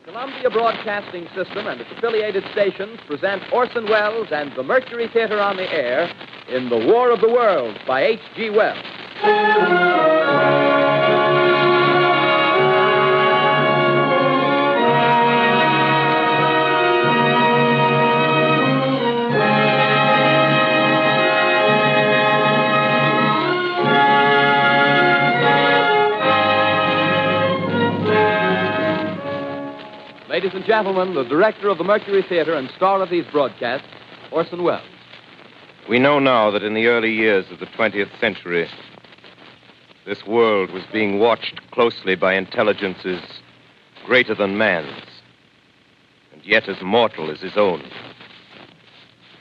Columbia Broadcasting System and its affiliated stations present Orson Welles and the Mercury Theater on the air in The War of the Worlds by H.G. Wells. Ladies and gentlemen, the director of the Mercury Theater and star of these broadcasts, Orson Welles. We know now that in the early years of the 20th century, this world was being watched closely by intelligences greater than man's, and yet as mortal as his own.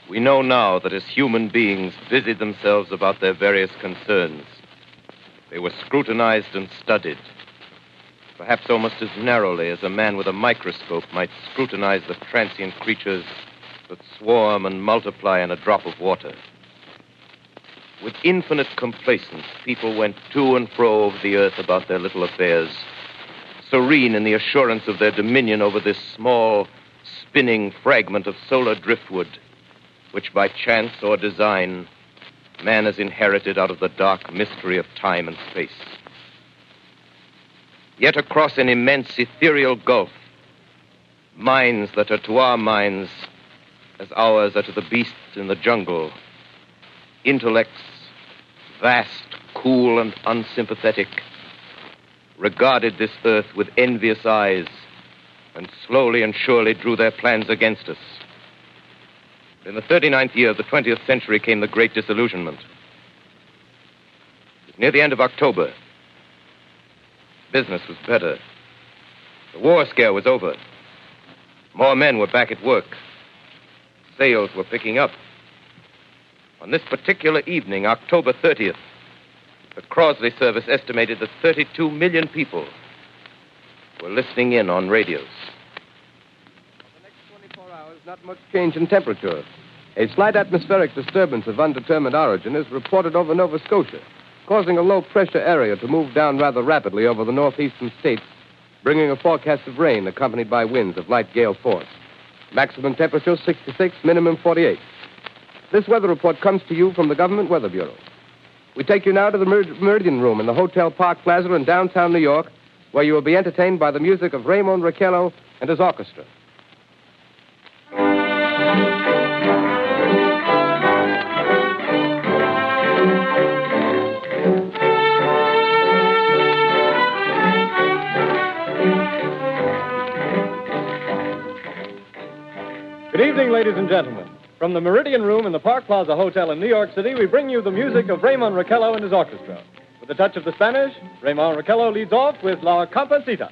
We know now that as human beings busied themselves about their various concerns, they were scrutinized and studied, perhaps almost as narrowly as a man with a microscope might scrutinize the transient creatures that swarm and multiply in a drop of water. With infinite complacence, people went to and fro over the earth about their little affairs, serene in the assurance of their dominion over this small, spinning fragment of solar driftwood, which by chance or design, man has inherited out of the dark mystery of time and space. Yet across an immense ethereal gulf, minds that are to our minds as ours are to the beasts in the jungle, intellects, vast, cool, and unsympathetic, regarded this earth with envious eyes and slowly and surely drew their plans against us. In the 39th year of the 20th century came the Great Disillusionment. It was near the end of October. Business was better. The war scare was over. More men were back at work. Sales were picking up. On this particular evening, October 30th, the Crosley service estimated that 32 million people were listening in on radios. For the next 24 hours, not much change in temperature. A slight atmospheric disturbance of undetermined origin is reported over Nova Scotia, causing a low-pressure area to move down rather rapidly over the northeastern states, bringing a forecast of rain accompanied by winds of light gale force. Maximum temperature 66, minimum 48. This weather report comes to you from the Government Weather Bureau. We take you now to the Meridian Room in the Hotel Park Plaza in downtown New York, where you will be entertained by the music of Raymond Raquello and his orchestra. Good evening, ladies and gentlemen. From the Meridian Room in the Park Plaza Hotel in New York City, we bring you the music of Raymond Raquello and his orchestra. With a touch of the Spanish, Raymond Raquello leads off with La Comparsita.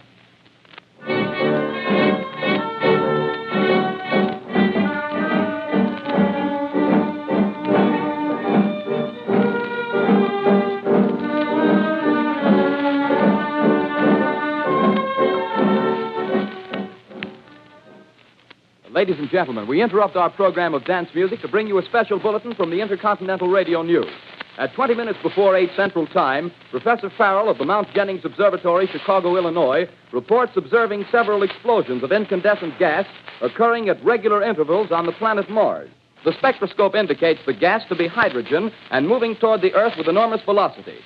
Ladies and gentlemen, we interrupt our program of dance music to bring you a special bulletin from the Intercontinental Radio News. At 20 minutes before 8 Central Time, Professor Farrell of the Mount Jennings Observatory, Chicago, Illinois, reports observing several explosions of incandescent gas occurring at regular intervals on the planet Mars. The spectroscope indicates the gas to be hydrogen and moving toward the Earth with enormous velocity.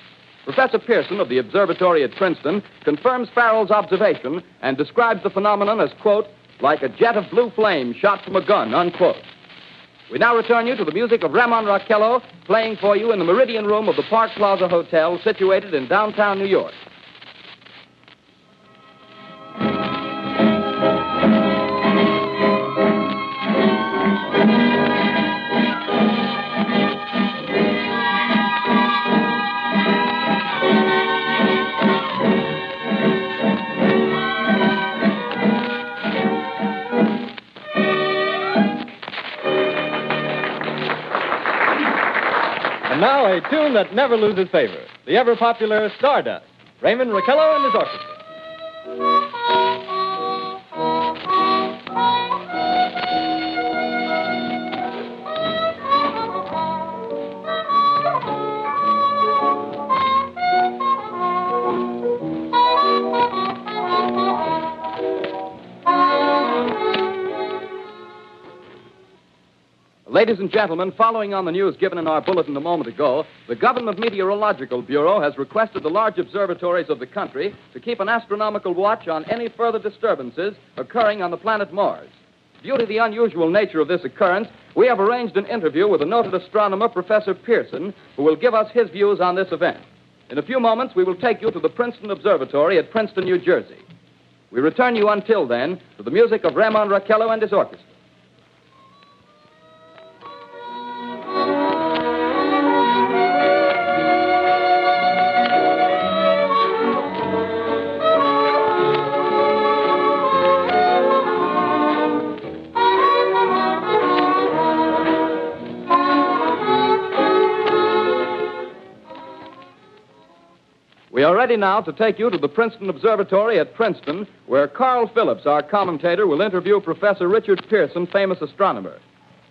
Professor Pearson of the observatory at Princeton confirms Farrell's observation and describes the phenomenon as, quote, like a jet of blue flame shot from a gun, unquote. We now return you to the music of Raymond Raquello, playing for you in the Meridian Room of the Park Plaza Hotel, situated in downtown New York. Now, a tune that never loses favor, the ever-popular Stardust, Raymond Raquello and his orchestra. Ladies and gentlemen, following on the news given in our bulletin a moment ago, the Government Meteorological Bureau has requested the large observatories of the country to keep an astronomical watch on any further disturbances occurring on the planet Mars. Due to the unusual nature of this occurrence, we have arranged an interview with the noted astronomer, Professor Pearson, who will give us his views on this event. In a few moments, we will take you to the Princeton Observatory at Princeton, New Jersey. We return you until then to the music of Ramon Raquello and his orchestra. We are ready now to take you to the Princeton Observatory at Princeton, where Carl Phillips, our commentator, will interview Professor Richard Pearson, famous astronomer.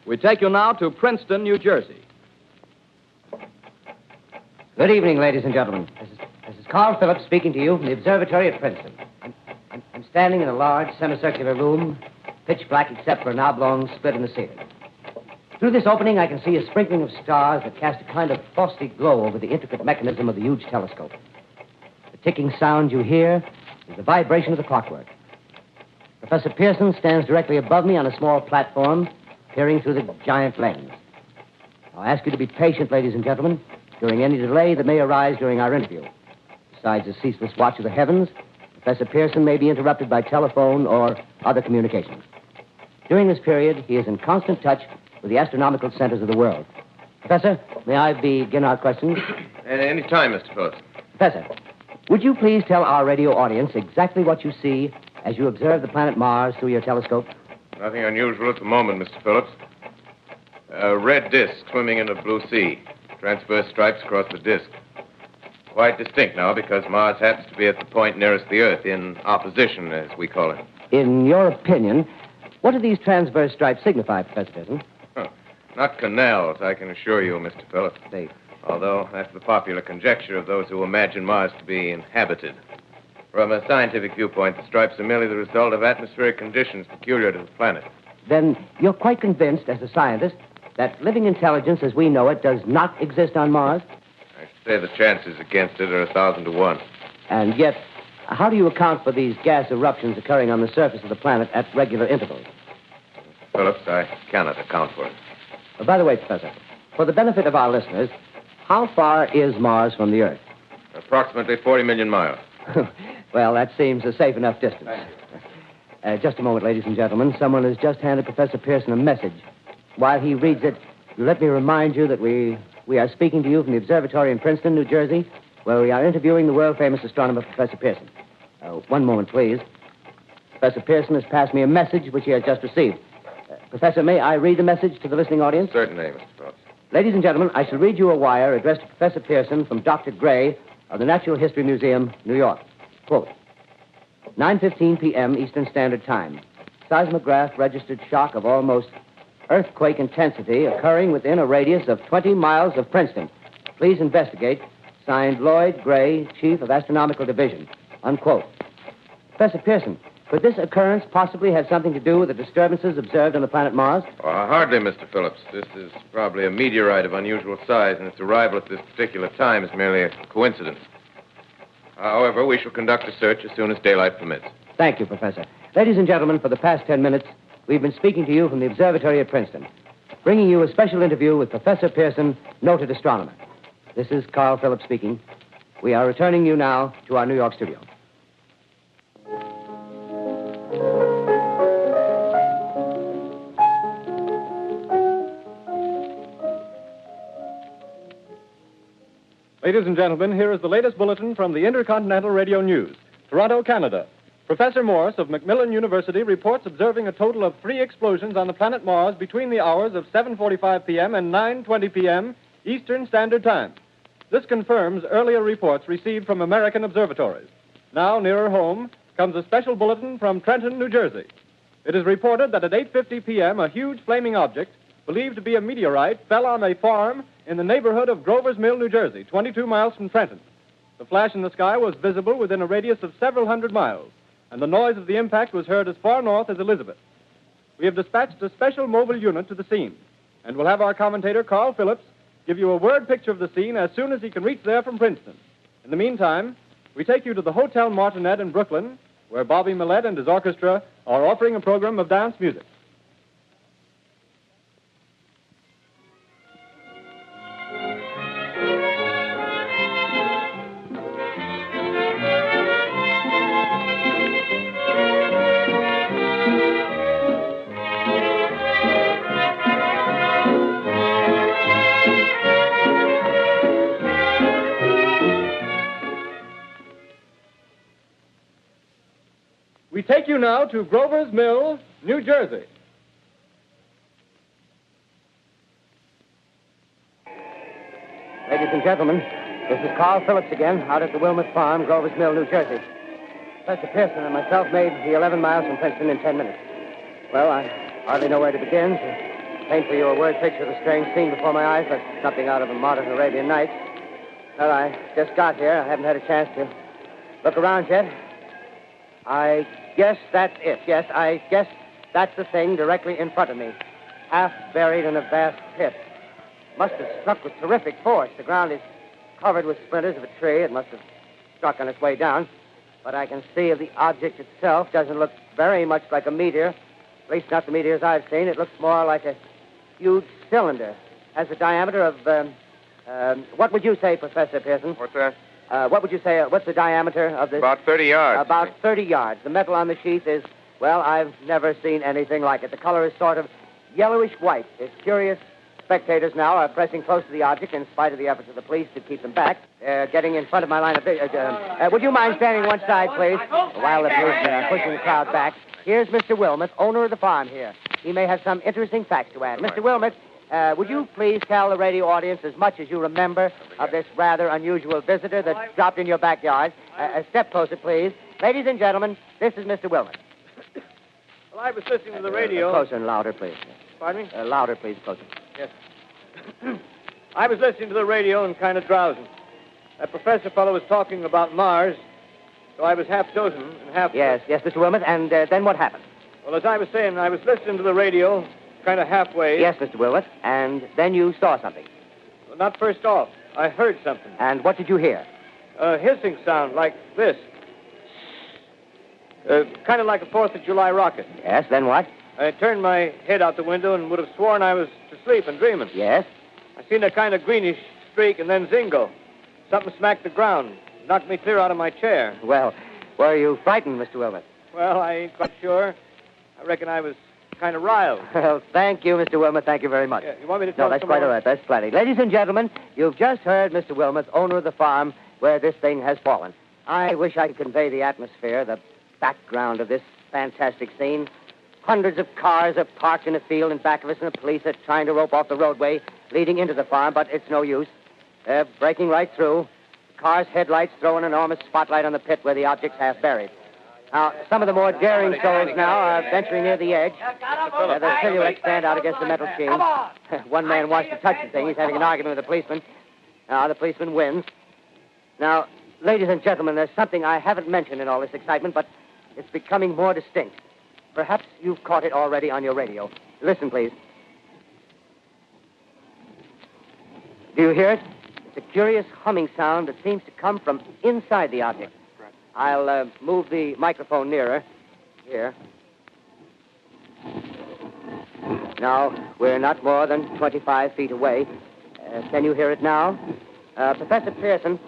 We take you now to Princeton, New Jersey. Good evening, ladies and gentlemen. This is Carl Phillips speaking to you from the observatory at Princeton. I'm standing in a large semicircular room, pitch black except for an oblong split in the ceiling. Through this opening, I can see a sprinkling of stars that cast a kind of frosty glow over the intricate mechanism of the huge telescope. The ticking sound you hear is the vibration of the clockwork. Professor Pearson stands directly above me on a small platform, peering through the giant lens. I'll ask you to be patient, ladies and gentlemen, during any delay that may arise during our interview. Besides the ceaseless watch of the heavens, Professor Pearson may be interrupted by telephone or other communications. During this period, he is in constant touch with the astronomical centers of the world. Professor, may I begin our questions? Any time, Mr. Phillips. Professor, would you please tell our radio audience exactly what you see as you observe the planet Mars through your telescope? Nothing unusual at the moment, Mr. Phillips. A red disk swimming in a blue sea. Transverse stripes across the disk. Quite distinct now because Mars happens to be at the point nearest the Earth, in opposition, as we call it. In your opinion, what do these transverse stripes signify, Professor Pearson? Not canals, I can assure you, Mr. Phillips. They... Although that's the popular conjecture of those who imagine Mars to be inhabited. From a scientific viewpoint, the stripes are merely the result of atmospheric conditions peculiar to the planet. Then you're quite convinced, as a scientist, that living intelligence as we know it does not exist on Mars? I should say the chances against it are 1,000 to 1. And yet, how do you account for these gas eruptions occurring on the surface of the planet at regular intervals? Phillips, I cannot account for it. By the way, Professor, for the benefit of our listeners, how far is Mars from the Earth? Approximately 40 million miles. Well, that seems a safe enough distance. Just a moment, ladies and gentlemen. Someone has just handed Professor Pearson a message. While he reads it, let me remind you that we are speaking to you from the observatory in Princeton, New Jersey, where we are interviewing the world-famous astronomer, Professor Pearson. One moment, please. Professor Pearson has passed me a message which he has just received. Professor, may I read the message to the listening audience? Certainly, Mr. Phillips. Ladies and gentlemen, I shall read you a wire addressed to Professor Pearson from Dr. Gray of the Natural History Museum, New York. Quote, 9:15 p.m. Eastern Standard Time. Seismograph registered shock of almost earthquake intensity occurring within a radius of 20 miles of Princeton. Please investigate. Signed, Lloyd Gray, Chief of Astronomical Division. Unquote. Professor Pearson, could this occurrence possibly have something to do with the disturbances observed on the planet Mars? Hardly, Mr. Phillips. This is probably a meteorite of unusual size, and its arrival at this particular time is merely a coincidence. However, we shall conduct a search as soon as daylight permits. Thank you, Professor. Ladies and gentlemen, for the past 10 minutes, we've been speaking to you from the observatory at Princeton, bringing you a special interview with Professor Pearson, noted astronomer. This is Carl Phillips speaking. We are returning you now to our New York studio. Ladies and gentlemen, here is the latest bulletin from the Intercontinental Radio News. Toronto, Canada. Professor Morse of Macmillan University reports observing a total of 3 explosions on the planet Mars between the hours of 7:45 p.m. and 9:20 p.m. Eastern Standard Time. This confirms earlier reports received from American observatories. Now, nearer home, comes a special bulletin from Trenton, New Jersey. It is reported that at 8:50 p.m., a huge flaming object, believed to be a meteorite, fell on a farm in the neighborhood of Grover's Mill, New Jersey, 22 miles from Trenton. The flash in the sky was visible within a radius of several hundred miles, and the noise of the impact was heard as far north as Elizabeth. We have dispatched a special mobile unit to the scene. And we'll have our commentator, Carl Phillips, give you a word picture of the scene as soon as he can reach there from Princeton. In the meantime, we take you to the Hotel Martinet in Brooklyn, where Bobby Millette and his orchestra are offering a program of dance music. We take you now to Grover's Mill, New Jersey. Ladies and gentlemen, this is Carl Phillips again, out at the Wilmot Farm, Grover's Mill, New Jersey. Professor Pearson and myself made the 11 miles from Princeton in 10 minutes. Well, I hardly know where to begin. To paint for you a word picture of the strange scene before my eyes, like something out of a modern Arabian Nights. Well, I just got here. I haven't had a chance to look around yet. I guess that's it. Yes, I guess that's the thing directly in front of me. Half buried in a vast pit. Must have struck with terrific force. The ground is covered with splinters of a tree. It must have struck on its way down. But I can see the object itself doesn't look very much like a meteor. At least not the meteors I've seen. It looks more like a huge cylinder. Has a diameter of, what would you say, Professor Pearson? What's that? What would you say, what's the diameter of this? About 30 yards. About 30 yards. The metal on the sheath is, well, I've never seen anything like it. The color is sort of yellowish white. It's curious. Spectators now are pressing close to the object in spite of the efforts of the police to keep them back. They're getting in front of my line of vision. Would you mind standing one side, please, while the policemen are pushing the crowd back? Here's Mr. Wilmot, owner of the farm here. He may have some interesting facts to add. Mr. Wilmot, would you please tell the radio audience as much as you remember of this rather unusual visitor that dropped in your backyard? A step closer, please. Ladies and gentlemen, this is Mr. Wilmot. Well, I was listening to the radio. Closer and louder, please. Pardon me? Louder, please, closer. Yes. I was listening to the radio and kind of drowsing. That professor fellow was talking about Mars, so I was half dozing and half... Yes, Mr. Wilmot, and then what happened? Well, as I was saying, I was listening to the radio, kind of halfway. Yes, Mr. Wilmot, and then you saw something. Well, not first off. I heard something. And what did you hear? A hissing sound like this. Kind of like a 4th of July rocket. Yes, then what? I turned my head out the window and would have sworn I was asleep and dreaming. Yes? I seen a kind of greenish streak and then zingo. Something smacked the ground, knocked me clear out of my chair. Well, were you frightened, Mr. Wilmot? Well, I ain't quite sure. I reckon I was kind of riled. Well, thank you, Mr. Wilmot. Thank you very much. Yeah, you want me to No, talk that's some quite more? all right. That's plenty. Ladies and gentlemen, you've just heard Mr. Wilmot, owner of the farm where this thing has fallen. I wish I could convey the atmosphere, the background of this fantastic scene. Hundreds of cars are parked in a field in back of us, and the police are trying to rope off the roadway leading into the farm, but it's no use. They're breaking right through. The car's headlights throw an enormous spotlight on the pit where the object's half buried. Now, some of the more daring souls now are venturing near the edge. The silhouettes stand out against the metal sheen. One man wants to touch the thing. He's having an argument with the policeman. The policeman wins. Now, ladies and gentlemen, there's something I haven't mentioned in all this excitement, but it's becoming more distinct. Perhaps you've caught it already on your radio. Listen, please. Do you hear it? It's a curious humming sound that seems to come from inside the object. I'll move the microphone nearer. Here. Now, we're not more than 25 feet away. Can you hear it now? Professor Pearson.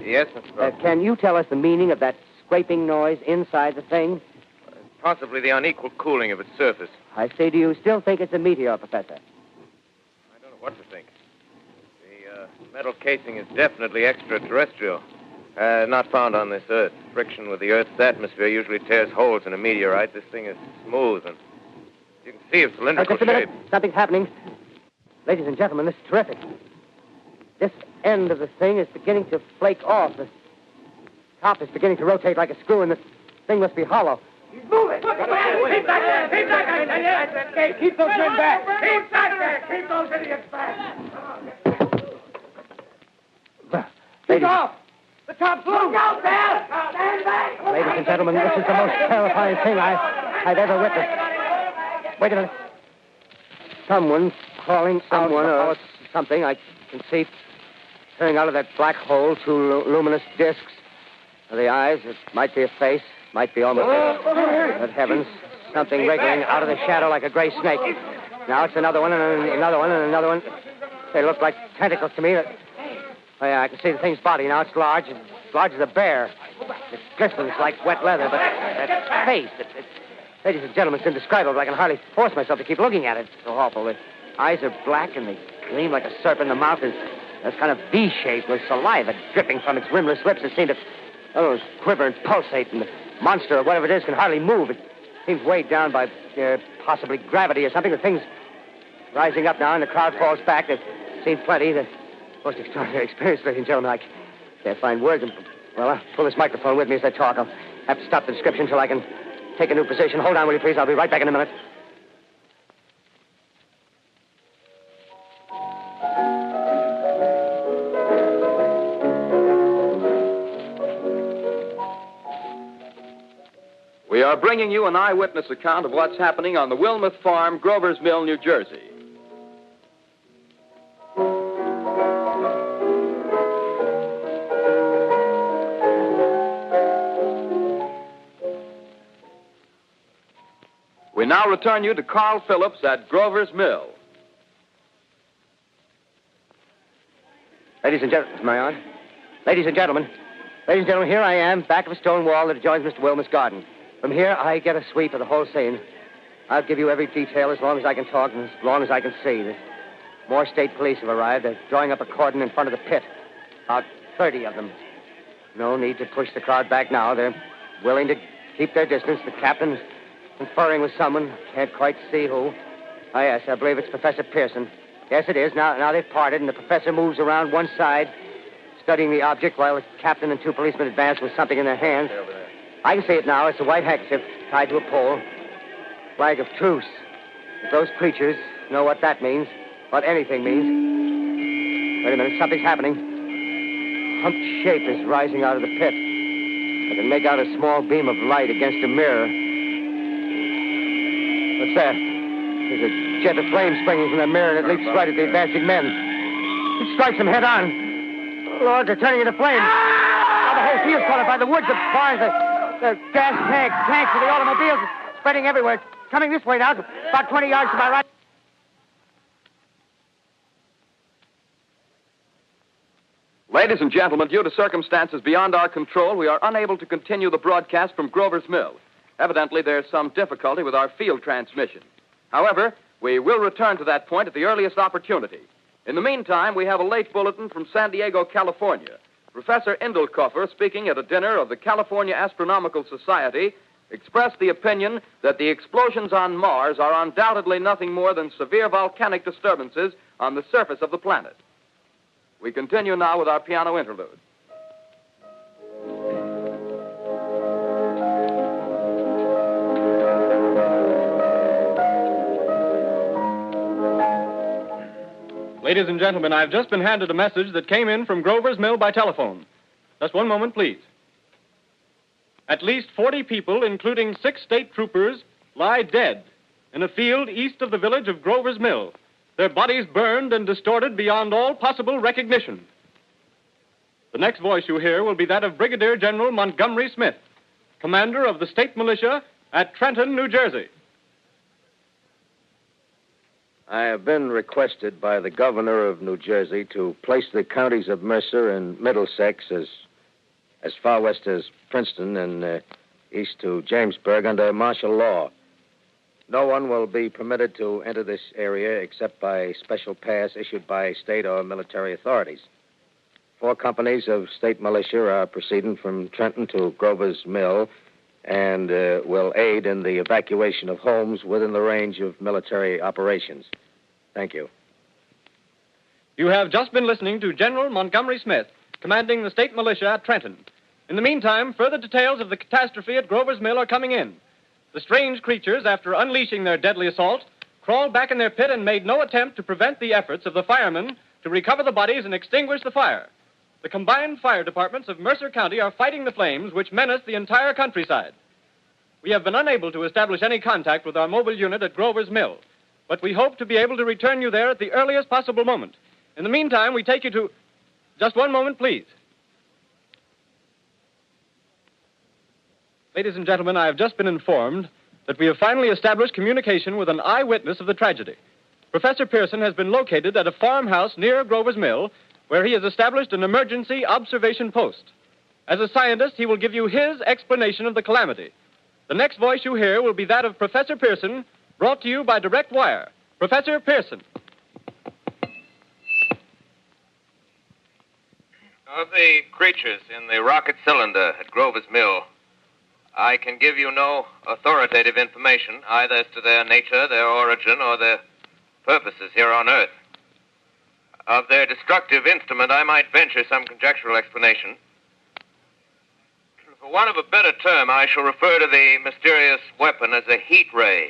Yes, Mr. Brooks. Can you tell us the meaning of that scraping noise inside the thing? Possibly the unequal cooling of its surface. I say, do you still think it's a meteor, Professor? I don't know what to think. The metal casing is definitely extraterrestrial. Not found on this Earth. Friction with the Earth's atmosphere usually tears holes in a meteorite. This thing is smooth, and you can see its cylindrical Just a minute. shape. Something's happening. Ladies and gentlemen, this is terrific. This end of the thing is beginning to flake off. The top is beginning to rotate like a screw, and the thing must be hollow. He's moving. Keep back there. Keep back there. Keep those men back. Keep back there. Keep those idiots back. Keep off. The top's loose. Look out there. Stand back. Ladies and gentlemen, this is the most terrifying thing I've ever witnessed. Wait a minute. Someone's calling someone or something. I can see turning out of that black hole two luminous discs. The eyes, it might be a face, might be almost... Good heavens, something wriggling out of the shadow like a gray snake. Now it's another one, and another one, and another one. They look like tentacles to me. Oh, yeah, I can see the thing's body now. It's large as a bear. It glistens like wet leather, but that face, ladies and gentlemen, it's indescribable. I can hardly force myself to keep looking at it. It's so awful. The eyes are black, and they gleam like a serpent. The mouth is kind of V-shaped with saliva dripping from its rimless lips. It seemed to quiver and pulsate, and the monster, or whatever it is, can hardly move. It seems weighed down by possibly gravity or something. The thing's rising up now, and the crowd falls back. They've seen plenty. The most extraordinary experience, ladies and gentlemen. I can't find words. Well, I'll pull this microphone with me as I talk. I'll have to stop the description until I can take a new position. Hold on, will you, please? I'll be right back in a minute. We are bringing you an eyewitness account of what's happening on the Wilmuth Farm, Grover's Mill, New Jersey. We now return you to Carl Phillips at Grover's Mill. Ladies and gentlemen, am I on? Ladies and gentlemen, here I am, back of a stone wall that adjoins Mr. Wilmuth's garden. From here, I get a sweep of the whole scene. I'll give you every detail as long as I can talk and as long as I can see. There's more state police have arrived. They're drawing up a cordon in front of the pit. About 30 of them. No need to push the crowd back now. They're willing to keep their distance. The captain's conferring with someone. Can't quite see who. Oh, yes, I believe it's Professor Pearson. Yes, it is. Now they've parted, and the professor moves around one side, studying the object, while the captain and two policemen advance with something in their hands. I can see it now. It's a white handkerchief tied to a pole. Flag of truce. If those creatures know what that means, what anything means. Wait a minute, something's happening. Humped shape is rising out of the pit. I can make out a small beam of light against a mirror. What's that? There's a jet of flame springing from the mirror, and it leaps right at the advancing men. It strikes them head on. Oh, Lord, they're turning into flames. Now the whole field's caught up by the woods, the barns, the gas tanks of the automobiles, spreading everywhere. It's coming this way now, about 20 yards to my right. Ladies and gentlemen, due to circumstances beyond our control, we are unable to continue the broadcast from Grover's Mill. Evidently, there's some difficulty with our field transmission. However, we will return to that point at the earliest opportunity. In the meantime, we have a late bulletin from San Diego, California. Professor Indelkoffer, speaking at a dinner of the California Astronomical Society, expressed the opinion that the explosions on Mars are undoubtedly nothing more than severe volcanic disturbances on the surface of the planet. We continue now with our piano interlude. Ladies and gentlemen, I've just been handed a message that came in from Grover's Mill by telephone. Just one moment, please. At least 40 people, including 6 state troopers, lie dead in a field east of the village of Grover's Mill, their bodies burned and distorted beyond all possible recognition. The next voice you hear will be that of Brigadier General Montgomery Smith, commander of the state militia at Trenton, New Jersey. I have been requested by the governor of New Jersey to place the counties of Mercer and Middlesex as far west as Princeton and east to Jamesburg under martial law. No one will be permitted to enter this area except by special pass issued by state or military authorities. 4 companies of state militia are proceeding from Trenton to Grover's Mill and will aid in the evacuation of homes within the range of military operations. Thank you. You have just been listening to General Montgomery Smith, commanding the state militia at Trenton. In the meantime, further details of the catastrophe at Grover's Mill are coming in. The strange creatures, after unleashing their deadly assault, crawled back in their pit and made no attempt to prevent the efforts of the firemen to recover the bodies and extinguish the fire. The combined fire departments of Mercer County are fighting the flames which menace the entire countryside. We have been unable to establish any contact with our mobile unit at Grover's Mill. but we hope to be able to return you there at the earliest possible moment. In the meantime, we take you to... Just one moment, please. Ladies and gentlemen, I have just been informed that we have finally established communication with an eyewitness of the tragedy. Professor Pearson has been located at a farmhouse near Grover's Mill, where he has established an emergency observation post. As a scientist, he will give you his explanation of the calamity. The next voice you hear will be that of Professor Pearson, brought to you by direct wire. Professor Pearson. Of the creatures in the rocket cylinder at Grover's Mill, I can give you no authoritative information, either as to their nature, their origin, or their purposes here on Earth. Of their destructive instrument, I might venture some conjectural explanation. For want of a better term, I shall refer to the mysterious weapon as a heat ray.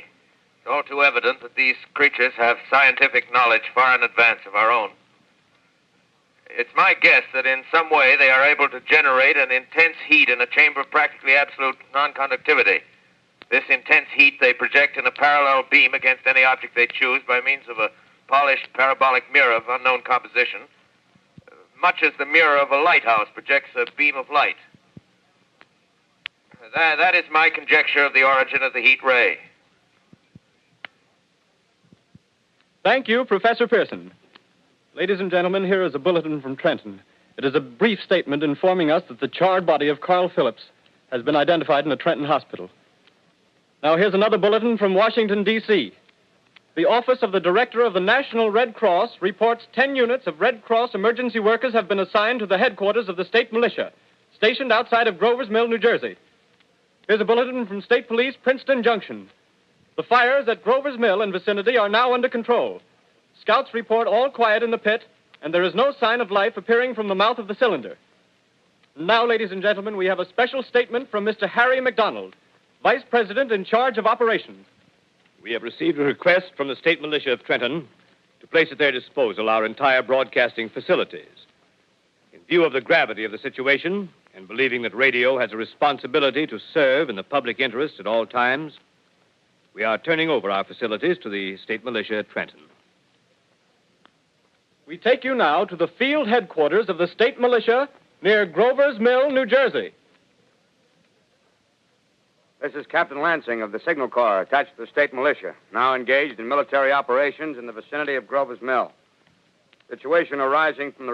It's all too evident that these creatures have scientific knowledge far in advance of our own. It's my guess that in some way they are able to generate an intense heat in a chamber of practically absolute non-conductivity. This intense heat they project in a parallel beam against any object they choose by means of a polished parabolic mirror of unknown composition, much as the mirror of a lighthouse projects a beam of light. That is my conjecture of the origin of the heat ray. Thank you, Professor Pearson. Ladies and gentlemen, here is a bulletin from Trenton. It is a brief statement informing us that the charred body of Carl Phillips has been identified in a Trenton hospital. Now, here's another bulletin from Washington, D.C. The Office of the Director of the National Red Cross reports 10 units of Red Cross emergency workers have been assigned to the headquarters of the state militia, stationed outside of Grover's Mill, New Jersey. Here's a bulletin from State Police, Princeton Junction. The fires at Grover's Mill and vicinity are now under control. Scouts report all quiet in the pit, and there is no sign of life appearing from the mouth of the cylinder. Now, ladies and gentlemen, we have a special statement from Mr. Harry McDonald, Vice President in charge of operations. We have received a request from the State Militia of Trenton to place at their disposal our entire broadcasting facilities. In view of the gravity of the situation, and believing that radio has a responsibility to serve in the public interest at all times, we are turning over our facilities to the State Militia at Trenton. We take you now to the field headquarters of the state militia near Grover's Mill, New Jersey. This is Captain Lansing of the Signal Corps, attached to the state militia, now engaged in military operations in the vicinity of Grover's Mill. Situation arising from the